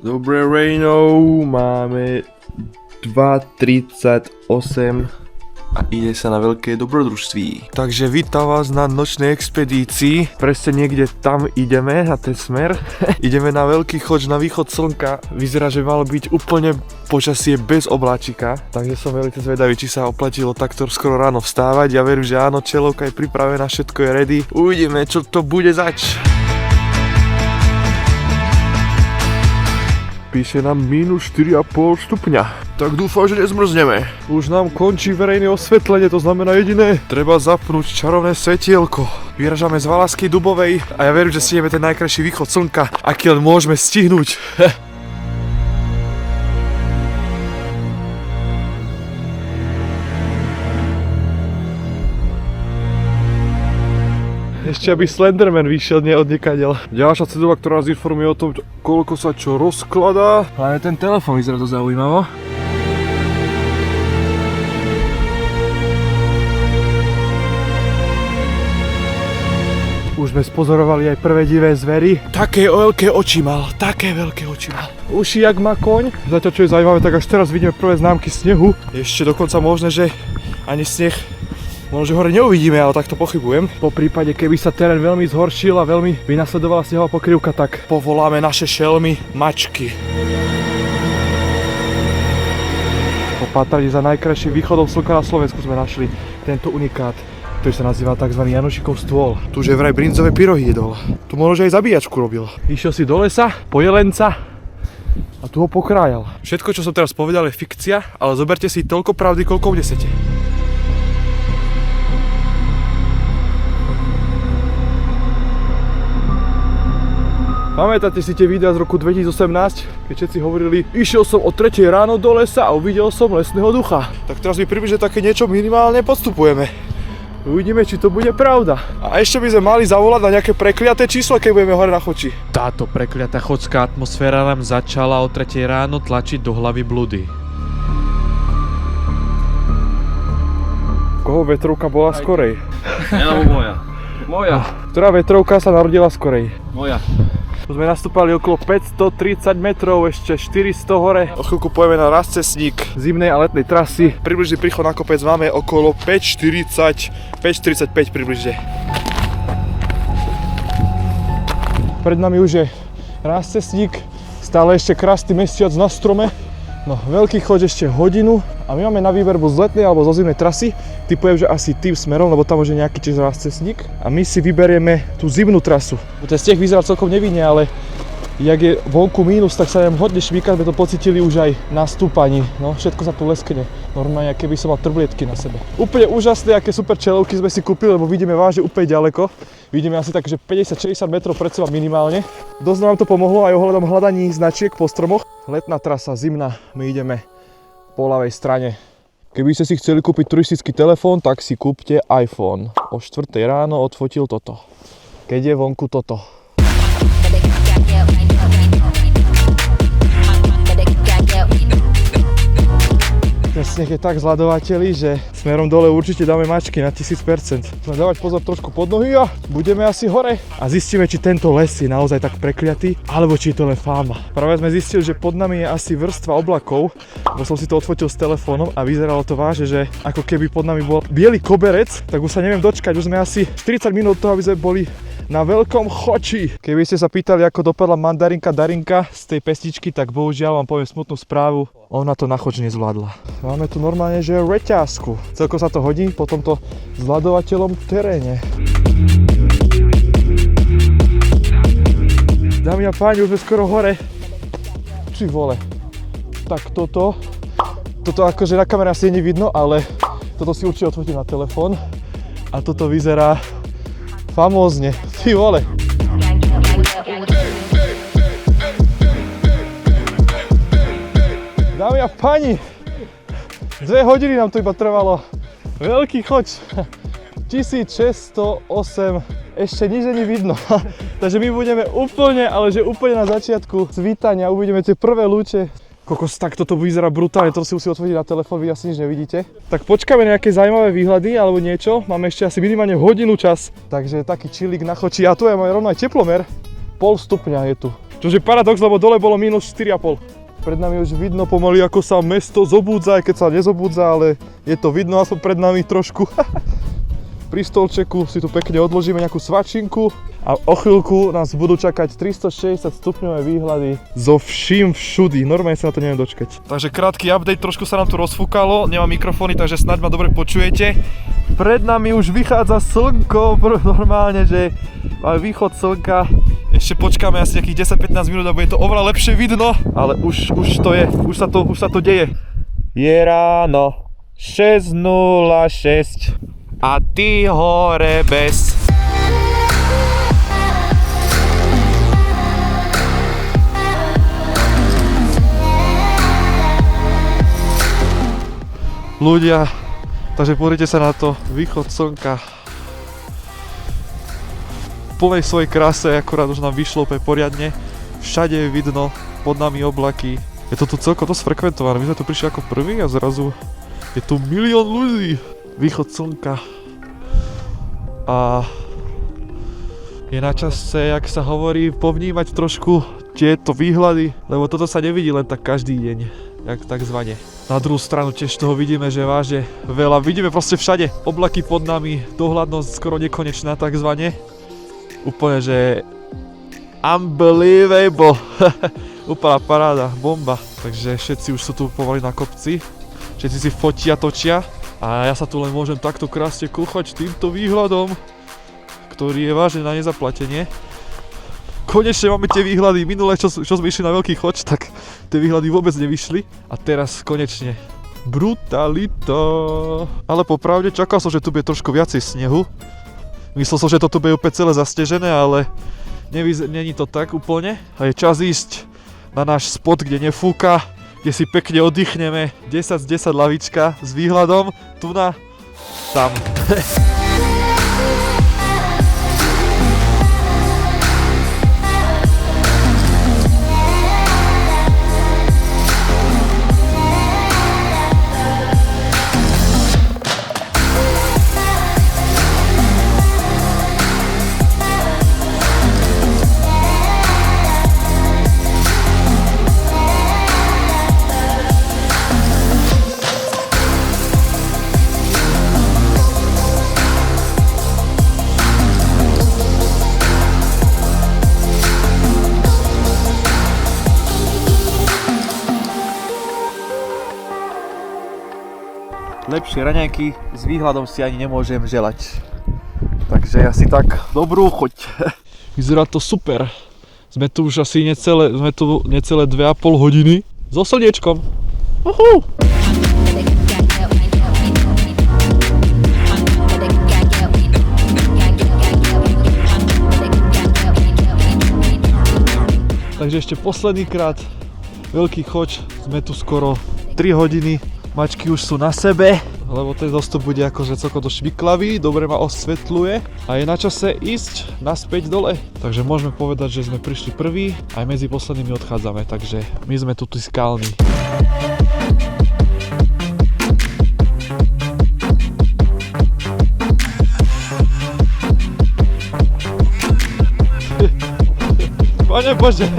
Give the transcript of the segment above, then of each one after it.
Dobré ráno, máme 2:38 a ide sa na veľké dobrodružství. Takže vítam vás na nočnej expedícii. Presne niekde tam ideme, na ten smer. Ideme na veľký choď na východ slnka. Vyzerá, že malo byť úplne počasie bez obláčika. Takže som veľmi zvedavý, či sa oplatilo takto skoro ráno vstávať. Ja verím, že áno, čelovka je pripravená, všetko je ready. Uvidíme, čo to bude zač. Píše nám minus 4,5 stupňa. Tak dúfam, že nezmrzneme. Už nám končí verejné osvetlenie, to znamená jediné. Treba zapnúť čarovné svetielko. Vyražame z Valašskej Dubovej a ja verím, že si ideme ten najkrajší východ slnka, aký len môžeme stihnúť. Ešte aby Slenderman vyšiel odniekadeľ. Ďalšia cedula, ktorá nás informuje o tom, koľko sa čo rozkladá. Hlavne ten telefón vyzerá to zaujímavo. Už sme spozorovali aj prvé divé zvery. Také veľké oči mal, také veľké oči mal. Uši jak má koň. Zatiaľ čo je zaujímavé, tak až teraz vidíme prvé známky snehu. Ešte dokonca možné, že ani sneh možno, že hore neuvidíme, ale takto pochybujem. Po prípade, keby sa terén veľmi zhoršil a veľmi by nasledovala snehová pokrývka, tak povoláme naše šelmy mačky. Po pátraní za najkrajším východom slnka na Slovensku sme našli tento unikát, ktorý sa nazýva tzv. Janošikov stôl. Tu že vraj brinzové pyrohy jedol. Tu možno, že aj zabíjačku robil. Išiel si do lesa, po jelenca a tu ho pokrájal. Všetko, čo som teraz povedal, je fikcia, ale zoberte si toľko pravdy, koľko vnesete. Pamätáte si tie videá z roku 2018, keď všetci hovorili, išiel som o 3 ráno do lesa a uvidel som lesného ducha. Tak teraz mi približne také niečo minimálne podstupujeme. Uvidíme, či to bude pravda. A ešte by sme mali zavolať na nejaké prekliaté číslo, keď budeme hore na choči. Táto prekliatá chodská atmosféra nám začala o 3 ráno tlačiť do hlavy blúdy. Koho vetrovka bola skorej? Alebo moja. Moja. Ktorá vetrovka sa narodila skorej? Moja. Tu sme nastúpali okolo 530 metrov, ešte 400 hore. O chvíľku pojeme na Rastcesník zimnej a letnej trasy. Približný príchod na kopec máme okolo 5:40, 5:45 približne. Pred nami už je Rastcesník, stále ešte krásny mesiac na strome. No, veľký choď ešte hodinu a my máme na výber buď z letnej alebo zo zimnej trasy. Typujem, že asi tým smerom, lebo tam už je nejaký tiež Rastcesník. A my si vyberieme tú zimnú trasu. Ten sneh vyzerá celkom nevinne, ale jak je vonku mínus, tak sa nám hodne švíka, sme to pocítili už aj na stúpaní. No, všetko sa tu leskne. Normálne, keby som mal trblietky na sebe. Úplne úžasné, aké super čelovky sme si kúpili, lebo vidíme vážne úplne ďaleko. Vidíme asi tak, že 50-60 metrov pred seba minimálne. Dosť nám to pomohlo aj ohľadom hľadaní značiek po stromoch. Letná trasa, zimná, my ideme po ľavej strane. Keby ste si chceli kúpiť turistický telefón, tak si kúpte iPhone. O 4 ráno odfotil toto. Keď je vonku toto. Ten sneh je tak zľadovateľný, že smerom dole určite dáme mačky na 1000%. Chceme dávať pozor trošku pod nohy a budeme asi hore. A zistíme, či tento les je naozaj tak prekliatý, alebo či je to len fáma. Práve sme zistili, že pod nami je asi vrstva oblakov, bo som si to odfotil s telefónom a vyzeralo to vážne, že ako keby pod nami bol biely koberec, tak už sa neviem dočkať, už sme asi 40 minút toho, aby sme boli na veľkom choči. Keby ste sa pýtali, ako dopadla mandarinka Darinka z tej pesničky, tak bohužiaľ vám poviem smutnú správu. Ona to na choč nezvládla. Máme tu normálne, že reťazku. Celko sa to hodí po tomto zľadovateľom teréne. Dámy a páni, už sme skoro hore. Či vole. Tak toto akože na kamere asi nevidno, ale toto si určite odfotím na telefón. A toto vyzerá famózne. Ty vole. Dámy a páni, 2 hodiny nám to iba trvalo. Veľký choď. 1608, ešte nič ani vidno. Takže my budeme úplne, ale že úplne na začiatku svítania, uvidíme tie prvé lúče. Kokos, tak toto vyzerá brutálne, to si musím otvoriť na telefón, vy asi nič nevidíte. Tak počkáme na nejaké zaujímavé výhľady alebo niečo, máme ešte asi minimálne hodinu čas. Takže taký chillik na choči a tu je rovno aj teplomer, 0,5 stupňa je tu. Čože paradox, lebo dole bolo minus 4,5. Pred nami už vidno pomaly, ako sa mesto zobúdza, aj keď sa nezobúdza, ale je to vidno aspoň pred nami trošku. Pri stolčeku si tu pekne odložíme nejakú svačinku a o chvíľku nás budú čakať 360 stupňové výhľady zo vším všudy. Normálne sa na to neviem dočkať. Takže krátky update, trošku sa nám tu rozfúkalo, nemám mikrofóny, takže snáď ma dobre počujete. Pred nami už vychádza slnko, normálne, že máme východ slnka. Ešte počkáme asi nejakých 10-15 minút a bude to oveľa lepšie vidno, ale už to je, už sa to deje. Je ráno 6:06 a ty hore bez. Ľudia, takže pozrite sa na to, východ slnka v plnej svojej kráse, akurát už nám vyšlo úplne poriadne, všade je vidno, pod nami oblaky, je to tu celkom dosť frekventované, my sme tu prišli ako prví a zrazu je tu milión ľudí. Východ slnka a je na čase, jak sa hovorí, povnímať trošku tieto výhľady, lebo toto sa nevidí len tak každý deň, jak takzvané. Na druhú stranu tiež toho vidíme, že vážne veľa, vidíme proste všade oblaky pod nami, dohľadnosť skoro nekonečná takzvané. Úplne, že unbelievable, úplná paráda, bomba. Takže všetci už sú tu pomaly na kopci, všetci si fotia, točia. A ja sa tu len môžem takto krásne kúchať týmto výhľadom, ktorý je vážne na nezaplatenie. Konečne máme tie výhľady, minule čo sme išli na veľký choč, tak tie výhľady vôbec nevyšli. A teraz konečne brutalita. Ale popravde čakal som, že tu bude trošku viacej snehu. Myslel som, že toto bude úplne celé zasnežené, ale není to tak úplne. A je čas ísť na náš spot, kde nefúka, kde si pekne oddychneme, 10 z 10 lavička s výhľadom, tu na, tam. Lepšie raňajky s výhľadom si ani nemôžem želať. Takže asi tak, dobrú chuť. Vyzerá to super. Sme tu už asi necelé 2,5 hodiny so slniečkom. Uhú. Takže ešte posledný krát, veľký choč, sme tu skoro 3 hodiny. Mačky už sú na sebe, lebo ten zostup bude akože celkom to šviklavý, dobre ma osvetľuje a je na čase ísť naspäť dole. Takže môžeme povedať, že sme prišli prví, aj medzi poslednými odchádzame, takže my sme tu skalní. Pane Bože!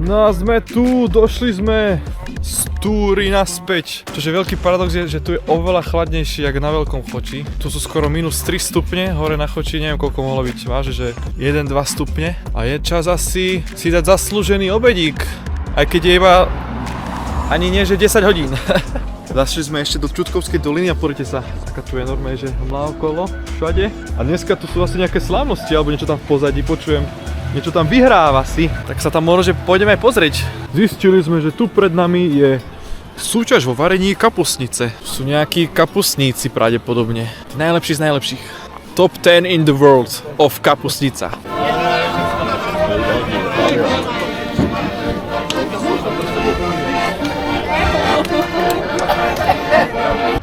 No a sme tu, došli sme z túry naspäť. Čože veľký paradox je, že tu je oveľa chladnejšie, jak na veľkom choči. Tu sú skoro minus 3 stupne, hore na choči neviem koľko mohlo byť, váže, že 1-2 stupne. A je čas asi si dať zaslúžený obedík, aj keď je iba ani nie, že 10 hodín. Zašli sme ešte do Čutkovskej doliny a pozrite sa, taká tu je normálne, že hmla okolo, všade. A dneska tu sú asi nejaké slávnosti, alebo niečo tam v pozadí, počujem. Niečo tam vyhráva si, tak sa tam možno, že pôjdeme aj pozrieť. Zistili sme, že tu pred nami je súťaž vo varení kapustnice. Sú nejakí kapustníci pravdepodobne. Najlepší z najlepších. Top 10 in the world of kapustnica.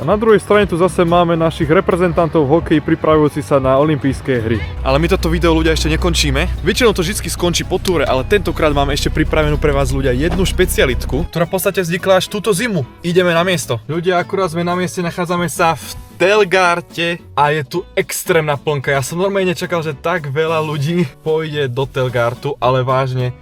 A na druhej strane tu zase máme našich reprezentantov v hokeji pripravujúci sa na olympijské hry. Ale my toto video ľudia ešte nekončíme. Väčšinou to vždy skončí po túre, ale tentokrát máme ešte pripravenú pre vás ľudia jednu špecialitku, ktorá v podstate vznikla až túto zimu. Ideme na miesto. Ľudia, akurát sme na mieste, nachádzame sa v Telgarte a je tu extrémna plnka. Ja som normálne nečakal, že tak veľa ľudí pôjde do Telgartu, ale vážne.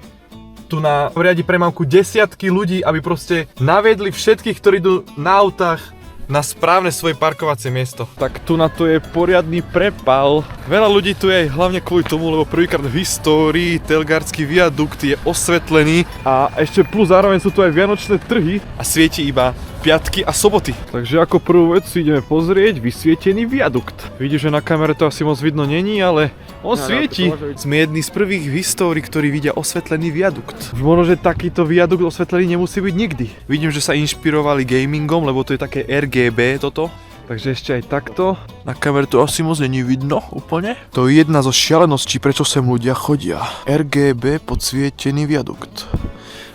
Tu na riadi premávku desiatky ľudí, aby proste naviedli všetkých, ktorí idú na autách na správne svoje parkovacie miesto. Tak tu na to je poriadny prepal. Veľa ľudí tu je hlavne kvôli tomu, lebo prvýkrát v histórii Telgartský viadukt je osvetlený A ešte plus zároveň sú tu aj vianočné trhy. a svieti iba piatky a soboty. Takže ako prvú vec si ideme pozrieť vysvietený viadukt. Vidíš, že na kamere to asi moc vidno není, ale on svieti. Sme jedni z prvých v histórii, ktorí vidia osvetlený viadukt. Už možno, že takýto viadukt osvetlený nemusí byť nikdy. Vidím, že sa inšpirovali gamingom, lebo to je také RGB toto. Takže ešte aj takto. Na kamere to asi moc není vidno úplne. To je jedna zo šialeností, prečo sem ľudia chodia. RGB podsvietený viadukt.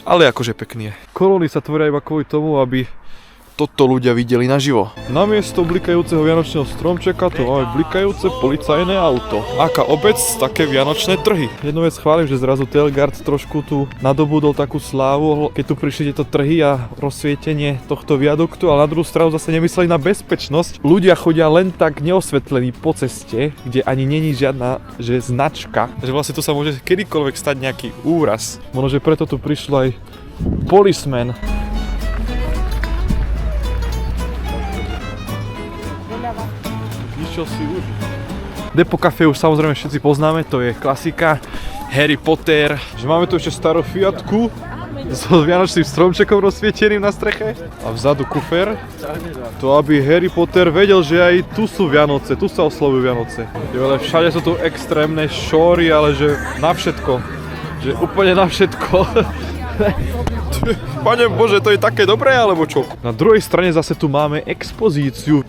Ale akože pekný je. Kolóny sa tvoria iba kvôli tomu, aby Toto ľudia videli naživo. namiesto blikajúceho vianočného stromčeka tu máme blikajúce policajné auto. Aká obec, také vianočné trhy. Jednu vec chválim, že zrazu Telgart trošku tu nadobudol takú slávu, keď tu prišli tieto trhy a rozsvietenie tohto viaduktu, ale na druhú stranu zase nemysleli na bezpečnosť. Ľudia chodia len tak neosvetlení po ceste, kde ani není žiadna značka. Že vlastne tu sa môže kedykoľvek stať nejaký úraz. Možno, že preto tu prišlo aj policeman. Čo si už? Depo Café už samozrejme všetci poznáme, to je klasika. Harry Potter. Že máme tu ešte starú Fiatku so vianočným stromčekom rozsvieteným na streche a vzadu kufer. To aby Harry Potter vedel, že aj tu sú Vianoce, tu sa oslavujú Vianoce. Ale všade sú tu extrémne šóry, ale že na všetko. Že úplne na všetko. Pane Bože, to je také dobré, alebo čo? Na druhej strane zase tu máme expozíciu.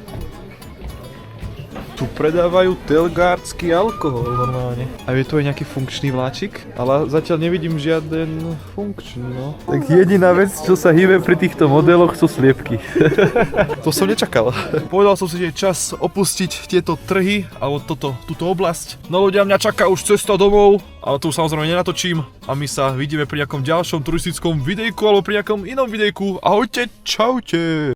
Tu predávajú telgardský alkohol normálne. A je tu aj nejaký funkčný vláčik, ale zatiaľ nevidím žiaden funkčný, no. Tak jediná vec, čo sa hýbe pri týchto modeloch, sú sliepky. To som nečakal. Povedal som si, že je čas opustiť tieto trhy, alebo túto oblasť. No ľudia, mňa čaká už cesta domov, ale tu samozrejme nenatočím. A my sa vidíme pri nejakom ďalšom turistickom videjku, alebo pri nejakom inom videjku. Ahojte, čaute.